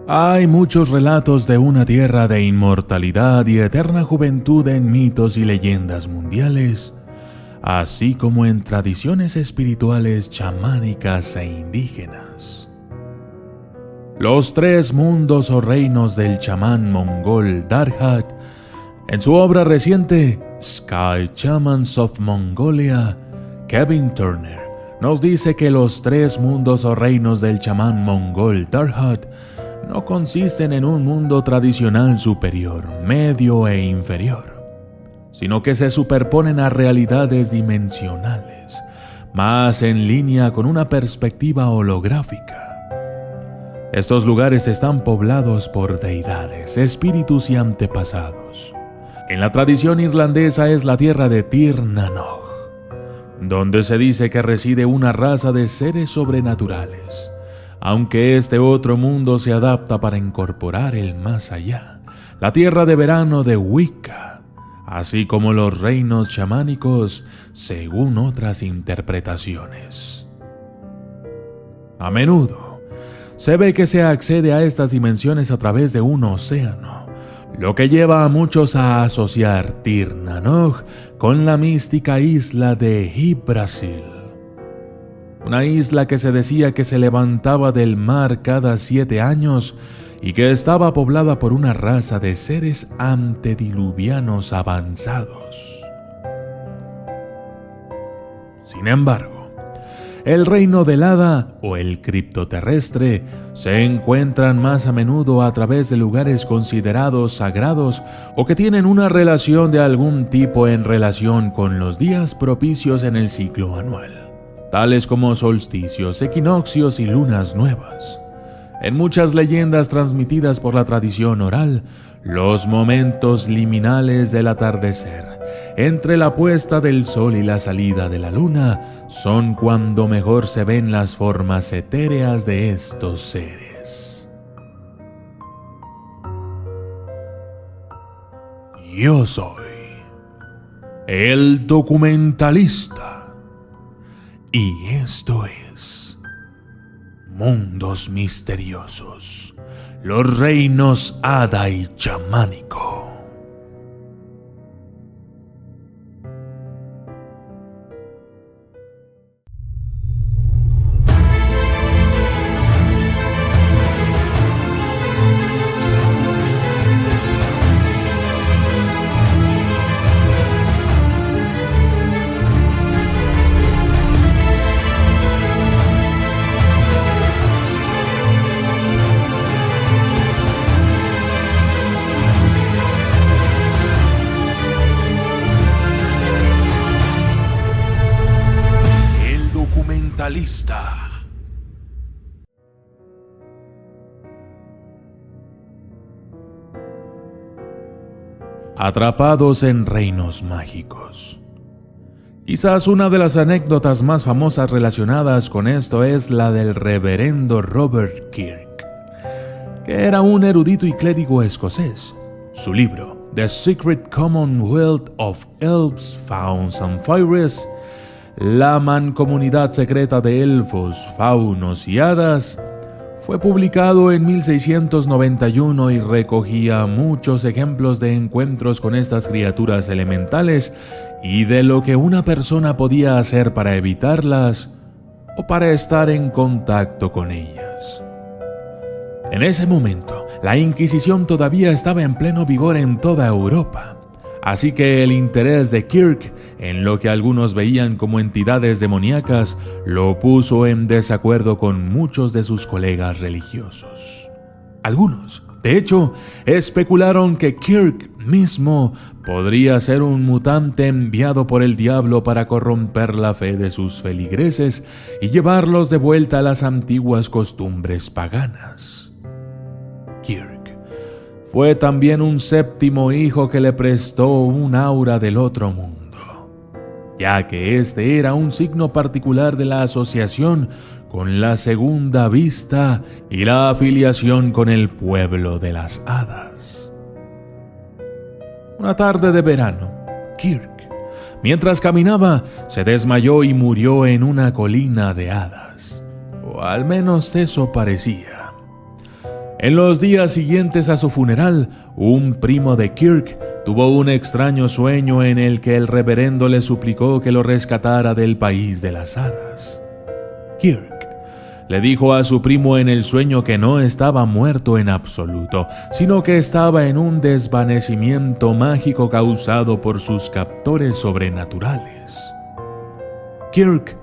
Hay muchos relatos de una tierra de inmortalidad y eterna juventud en mitos y leyendas mundiales, así como en tradiciones espirituales chamánicas e indígenas. Los tres mundos o reinos del chamán mongol Darhat, en su obra reciente Sky Shamans of Mongolia, Kevin Turner nos dice que los tres mundos o reinos del chamán mongol Darhat no consisten en un mundo tradicional superior, medio e inferior, sino que se superponen a realidades dimensionales, más en línea con una perspectiva holográfica. Estos lugares están poblados por deidades, espíritus y antepasados. En la tradición irlandesa es la tierra de Tir na Nog, donde se dice que reside una raza de seres sobrenaturales, aunque este otro mundo se adapta para incorporar el más allá, la tierra de verano de Wicca, así como los reinos chamánicos según otras interpretaciones. A menudo se ve que se accede a estas dimensiones a través de un océano, lo que lleva a muchos a asociar Tir na Nog con la mística isla de Yggdrasil, una isla que se decía que se levantaba del mar cada 7 años y que estaba poblada por una raza de seres antediluvianos avanzados. Sin embargo, el reino del Hada o el criptoterrestre se encuentran más a menudo a través de lugares considerados sagrados o que tienen una relación de algún tipo en relación con los días propicios en el ciclo anual, tales como solsticios, equinoccios y lunas nuevas. En muchas leyendas transmitidas por la tradición oral, los momentos liminales del atardecer, entre la puesta del sol y la salida de la luna, son cuando mejor se ven las formas etéreas de estos seres. Yo soy el documentalista y esto es Mundos Misteriosos, los reinos Hada y chamánico. Atrapados en reinos mágicos. Quizás una de las anécdotas más famosas relacionadas con esto es la del reverendo Robert Kirk, que era un erudito y clérigo escocés. Su libro, The Secret Commonwealth of Elves, Fauns and Fairies, la mancomunidad secreta de elfos, faunos y hadas, fue publicado en 1691 y recogía muchos ejemplos de encuentros con estas criaturas elementales y de lo que una persona podía hacer para evitarlas o para estar en contacto con ellas. En ese momento, la Inquisición todavía estaba en pleno vigor en toda Europa. Así que el interés de Kirk en lo que algunos veían como entidades demoníacas lo puso en desacuerdo con muchos de sus colegas religiosos. Algunos, de hecho, especularon que Kirk mismo podría ser un mutante enviado por el diablo para corromper la fe de sus feligreses y llevarlos de vuelta a las antiguas costumbres paganas. Kirk fue también un séptimo hijo que le prestó un aura del otro mundo, ya que este era un signo particular de la asociación con la segunda vista y la afiliación con el pueblo de las hadas. Una tarde de verano, Kirk, mientras caminaba, se desmayó y murió en una colina de hadas, o al menos eso parecía. En los días siguientes a su funeral, un primo de Kirk tuvo un extraño sueño en el que el reverendo le suplicó que lo rescatara del país de las hadas. Kirk le dijo a su primo en el sueño que no estaba muerto en absoluto, sino que estaba en un desvanecimiento mágico causado por sus captores sobrenaturales. Kirk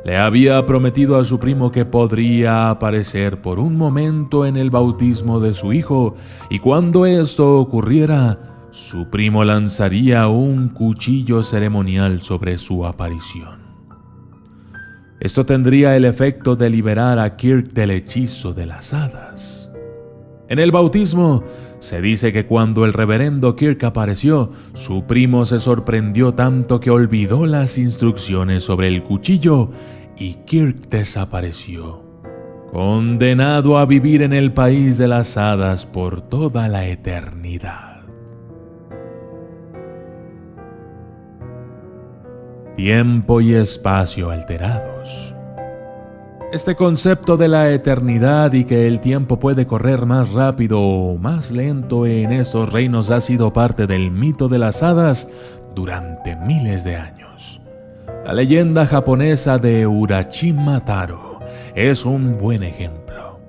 le había prometido a su primo que podría aparecer por un momento en el bautismo de su hijo, y cuando esto ocurriera, su primo lanzaría un cuchillo ceremonial sobre su aparición. Esto tendría el efecto de liberar a Kirk del hechizo de las hadas. En el bautismo, se dice que cuando el reverendo Kirk apareció, su primo se sorprendió tanto que olvidó las instrucciones sobre el cuchillo y Kirk desapareció, condenado a vivir en el país de las hadas por toda la eternidad. Tiempo y espacio alterados. Este concepto de la eternidad y que el tiempo puede correr más rápido o más lento en estos reinos ha sido parte del mito de las hadas durante miles de años. La leyenda japonesa de Urashima Taro es un buen ejemplo.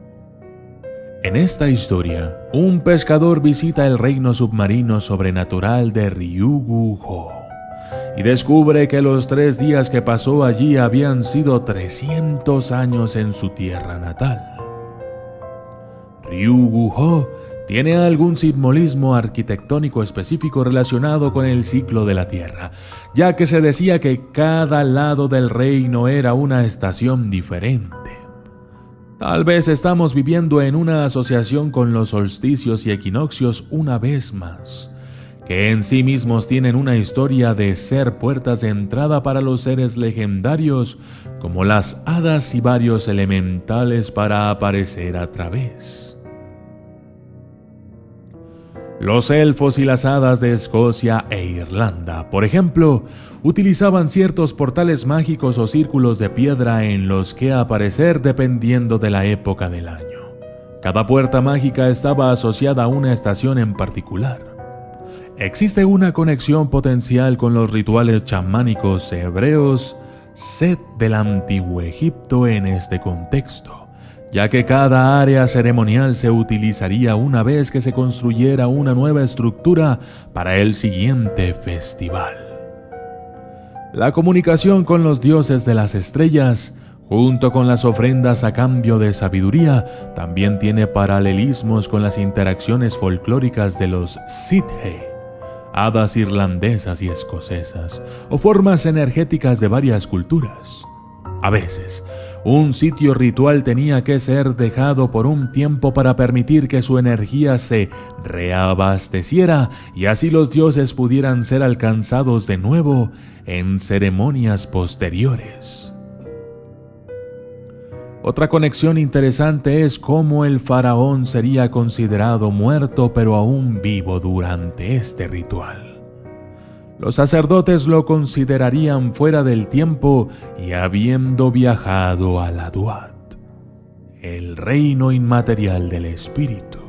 En esta historia, un pescador visita el reino submarino sobrenatural de Ryugu-ho y descubre que los 3 días que pasó allí habían sido 300 años en su tierra natal. Ryugu-ho tiene algún simbolismo arquitectónico específico relacionado con el ciclo de la Tierra, ya que se decía que cada lado del reino era una estación diferente. Tal vez estamos viviendo en una asociación con los solsticios y equinoccios una vez más, que en sí mismos tienen una historia de ser puertas de entrada para los seres legendarios como las hadas y varios elementales para aparecer a través. Los elfos y las hadas de Escocia e Irlanda, por ejemplo, utilizaban ciertos portales mágicos o círculos de piedra en los que aparecer dependiendo de la época del año. Cada puerta mágica estaba asociada a una estación en particular. Existe una conexión potencial con los rituales chamánicos hebreos Set del Antiguo Egipto en este contexto, ya que cada área ceremonial se utilizaría una vez que se construyera una nueva estructura para el siguiente festival. La comunicación con los dioses de las estrellas, junto con las ofrendas a cambio de sabiduría, también tiene paralelismos con las interacciones folclóricas de los Sidhe, hadas irlandesas y escocesas, o formas energéticas de varias culturas. A veces, un sitio ritual tenía que ser dejado por un tiempo para permitir que su energía se reabasteciera y así los dioses pudieran ser alcanzados de nuevo en ceremonias posteriores. Otra conexión interesante es cómo el faraón sería considerado muerto pero aún vivo durante este ritual. Los sacerdotes lo considerarían fuera del tiempo y habiendo viajado a la Duat, el reino inmaterial del espíritu.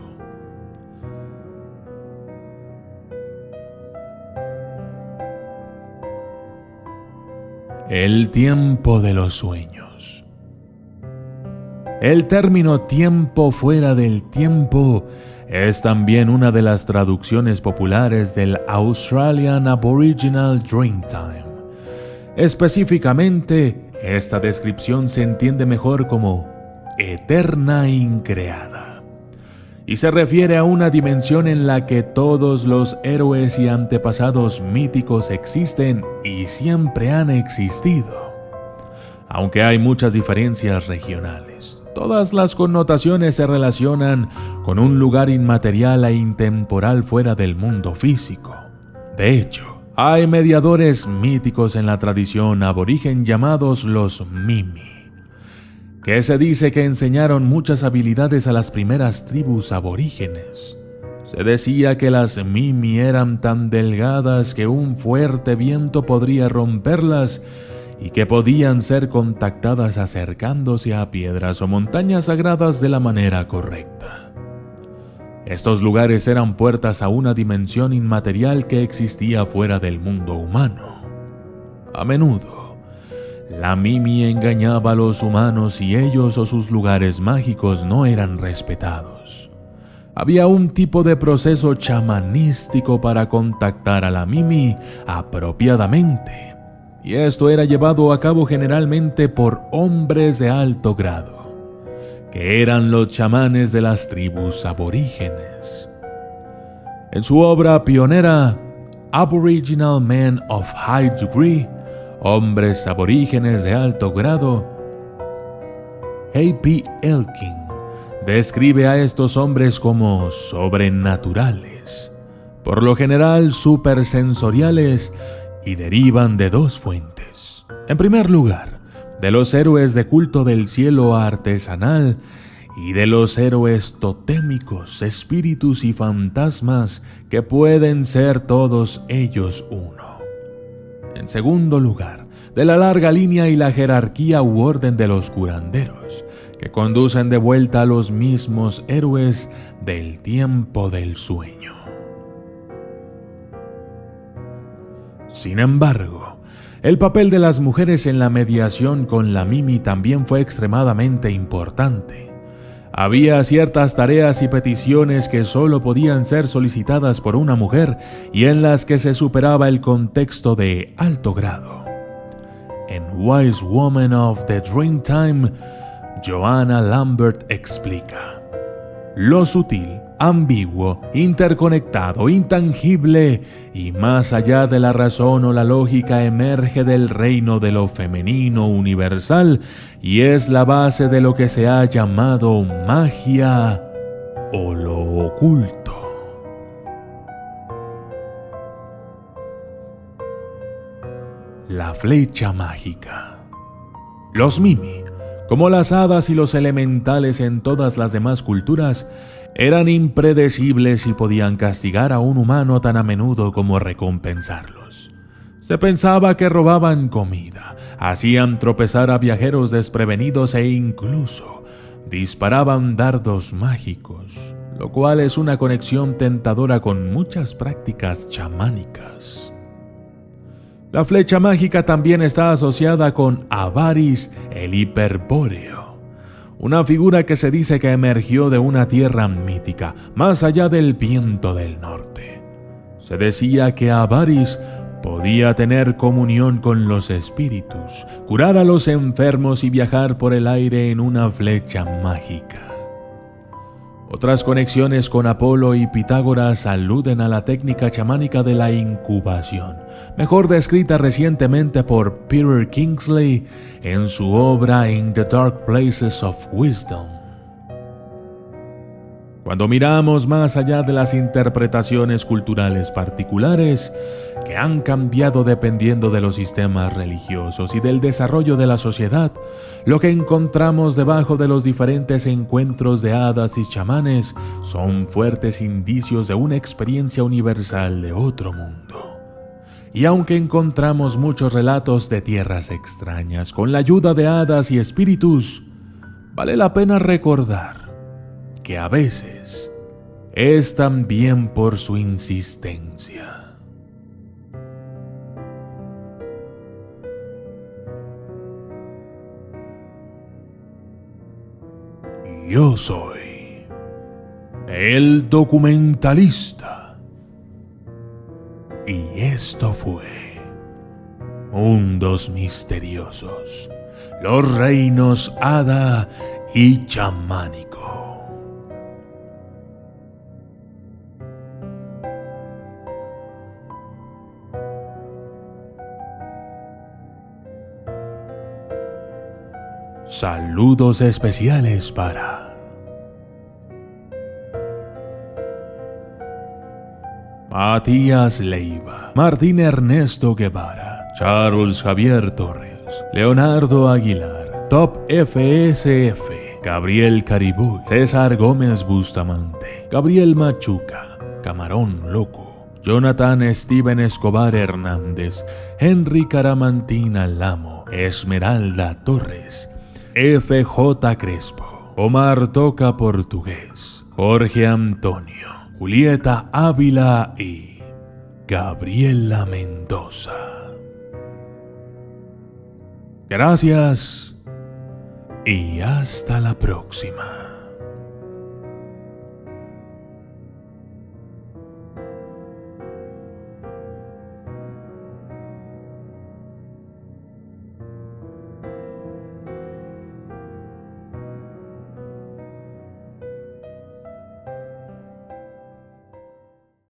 El tiempo de los sueños. El término tiempo fuera del tiempo es también una de las traducciones populares del Australian Aboriginal Dreamtime. Específicamente, esta descripción se entiende mejor como eterna increada, y se refiere a una dimensión en la que todos los héroes y antepasados míticos existen y siempre han existido. Aunque hay muchas diferencias regionales, todas las connotaciones se relacionan con un lugar inmaterial e intemporal fuera del mundo físico. De hecho, hay mediadores míticos en la tradición aborigen llamados los Mimi, que se dice que enseñaron muchas habilidades a las primeras tribus aborígenes. Se decía que las Mimi eran tan delgadas que un fuerte viento podría romperlas y que podían ser contactadas acercándose a piedras o montañas sagradas de la manera correcta. Estos lugares eran puertas a una dimensión inmaterial que existía fuera del mundo humano. A menudo, la Mimi engañaba a los humanos y ellos o sus lugares mágicos no eran respetados. Había un tipo de proceso chamanístico para contactar a la Mimi apropiadamente, y esto era llevado a cabo generalmente por hombres de alto grado, que eran los chamanes de las tribus aborígenes. En su obra pionera, Aboriginal Men of High Degree, Hombres aborígenes de alto grado, A.P. Elkin describe a estos hombres como sobrenaturales, por lo general supersensoriales, y derivan de dos fuentes. En primer lugar, de los héroes de culto del cielo artesanal y de los héroes totémicos, espíritus y fantasmas que pueden ser todos ellos uno. En segundo lugar, de la larga línea y la jerarquía u orden de los curanderos, que conducen de vuelta a los mismos héroes del tiempo del sueño. Sin embargo, el papel de las mujeres en la mediación con la Mimi también fue extremadamente importante. Había ciertas tareas y peticiones que solo podían ser solicitadas por una mujer y en las que se superaba el contexto de alto grado. En Wise Woman of the Dreamtime, Joanna Lambert explica: lo sutil, ambiguo, interconectado, intangible y más allá de la razón o la lógica emerge del reino de lo femenino universal y es la base de lo que se ha llamado magia o lo oculto. La flecha mágica. Los Mimi, como las hadas y los elementales en todas las demás culturas, eran impredecibles y podían castigar a un humano tan a menudo como recompensarlos. Se pensaba que robaban comida, hacían tropezar a viajeros desprevenidos e incluso disparaban dardos mágicos, lo cual es una conexión tentadora con muchas prácticas chamánicas. La flecha mágica también está asociada con Avaris el Hiperbóreo, una figura que se dice que emergió de una tierra mítica, más allá del viento del norte. Se decía que Avaris podía tener comunión con los espíritus, curar a los enfermos y viajar por el aire en una flecha mágica. Otras conexiones con Apolo y Pitágoras aluden a la técnica chamánica de la incubación, mejor descrita recientemente por Peter Kingsley en su obra In the Dark Places of Wisdom. Cuando miramos más allá de las interpretaciones culturales particulares, que han cambiado dependiendo de los sistemas religiosos y del desarrollo de la sociedad, lo que encontramos debajo de los diferentes encuentros de hadas y chamanes son fuertes indicios de una experiencia universal de otro mundo. Y aunque encontramos muchos relatos de tierras extrañas con la ayuda de hadas y espíritus, vale la pena recordar que a veces es también por su insistencia. Yo soy el documentalista y esto fue Mundos Misteriosos, los reinos hada y chamánico. Saludos especiales para Matías Leiva, Martín Ernesto Guevara, Charles Javier Torres, Leonardo Aguilar, Top FSF, Gabriel Caribú, César Gómez Bustamante, Gabriel Machuca, Camarón Loco, Jonathan Steven Escobar Hernández, Henry Caramantina Lamo, Esmeralda Torres, FJ Crespo, Omar toca portugués, Jorge Antonio, Julieta Ávila y Gabriela Mendoza. Gracias y hasta la próxima.